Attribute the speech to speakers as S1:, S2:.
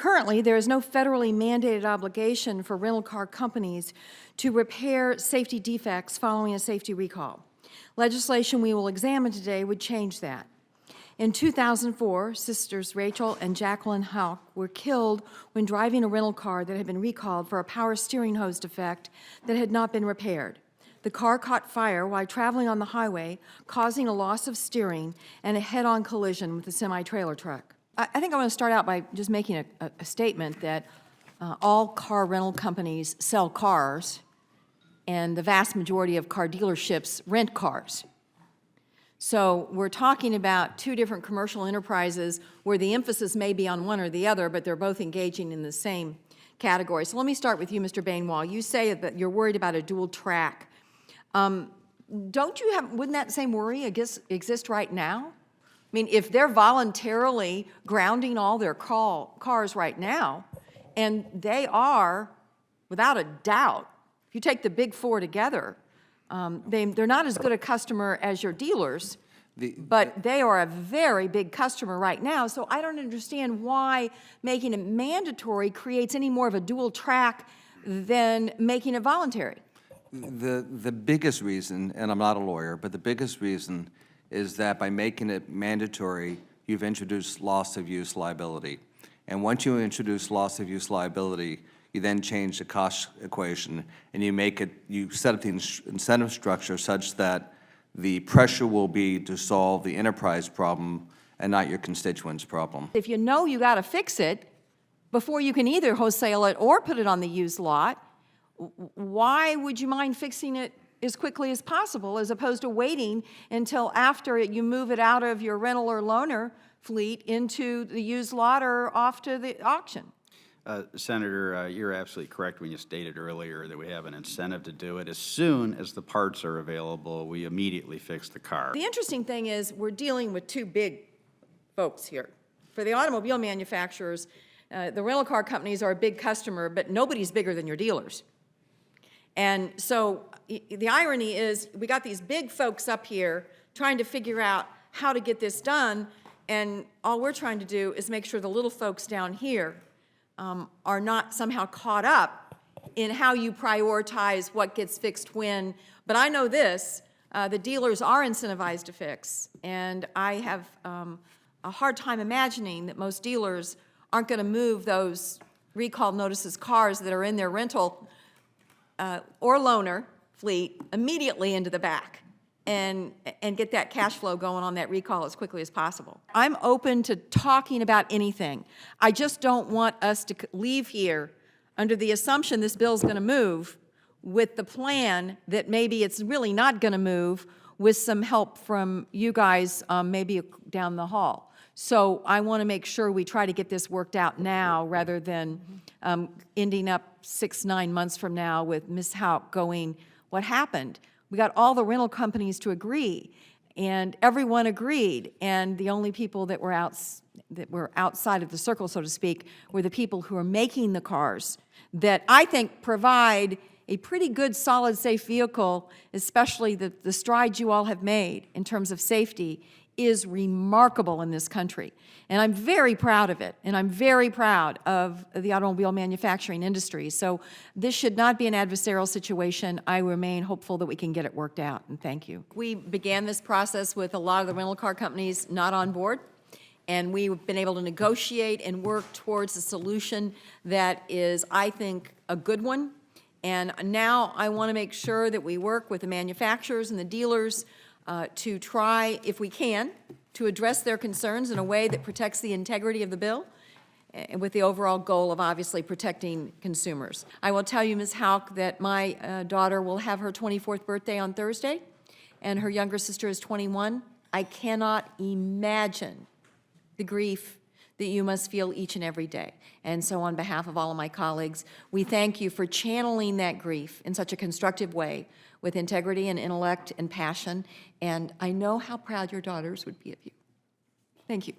S1: Currently, there is no federally mandated obligation for rental car companies to repair safety defects following a safety recall. Legislation we will examine today would change that. In 2004, sisters Raechel and Jacqueline Houck were killed when driving a rental car that had been recalled for a power steering hose defect that had not been repaired. The car caught fire while traveling on the highway, causing a loss of steering and a head-on collision with a semi-trailer truck. I think I want to start out by just making a statement that all car rental companies sell cars, and the vast majority of car dealerships rent cars. So we're talking about two different commercial enterprises where the emphasis may be on one or the other, but they're both engaging in the same category. So let me start with you, Mr. D-N.Y. You say that you're worried about a dual track. Wouldn't that same worry exist right now? I mean, if they're voluntarily grounding all their cars right now, and they are, without a doubt, if you take the big four together, they're not as good a customer as your dealers, but they are a very big customer right now. So I don't understand why making it mandatory creates any more of a dual track than making it voluntary.
S2: The biggest reason, and I'm not a lawyer, but the biggest reason is that by making it mandatory, you've introduced loss of use liability. And once you introduce loss of use liability, you then change the cost equation, and you set up the incentive structure such that the pressure will be to solve the enterprise problem and not your constituents' problem.
S1: If you know you got to fix it before you can either wholesale it or put it on the used lot, why would you mind fixing it as quickly as possible as opposed to waiting until after you move it out of your rental or loaner fleet into the used lot or off to the auction?
S3: Senator, you're absolutely correct when you stated earlier that we have an incentive to do it. As soon as the parts are available, we immediately fix the car.
S1: The interesting thing is we're dealing with two big folks here. For the automobile manufacturers, the rental car companies are a big customer, but nobody's bigger than your dealers. And so the irony is we got these big folks up here trying to figure out how to get this done, and all we're trying to do is make sure the little folks down here are not somehow caught up in how you prioritize what gets fixed when. But I know this, the dealers are incentivized to fix, and I have a hard time imagining that most dealers aren't going to move those recall notices cars that are in their rental or loaner fleet immediately into the back and get that cash flow going on that recall as quickly as possible. I'm open to talking about anything. I just don't want us to leave here under the assumption this bill's going to move with the plan that maybe it's really not going to move with some help from you guys maybe down the hall. So I want to make sure we try to get this worked out now rather than ending up 6-9 months from now with Ms. Houck going, what happened? We got all the rental companies to agree, and everyone agreed, and the only people that were outside of the circle, so to speak, were the people who are making the cars that I think provide a pretty good, solid, safe vehicle, especially the strides you all have made in terms of safety is remarkable in this country. And I'm very proud of it, and I'm very proud of the automobile manufacturing industry. So this should not be an adversarial situation. I remain hopeful that we can get it worked out, and thank you. We began this process with a lot of the rental car companies not on board, and we've been able to negotiate and work towards a solution that is, I think, a good one. And now I want to make sure that we work with the manufacturers and the dealers to try, if we can, to address their concerns in a way that protects the integrity of the bill, with the overall goal of obviously protecting consumers. I will tell you, Ms. Houck, that my daughter will have her 24th birthday on Thursday, and her younger sister is 21. I cannot imagine the grief that you must feel each and every day. And so on behalf of all of my colleagues, we thank you for channeling that grief in such a constructive way with integrity and intellect and passion. And I know how proud your daughters would be of you. Thank you.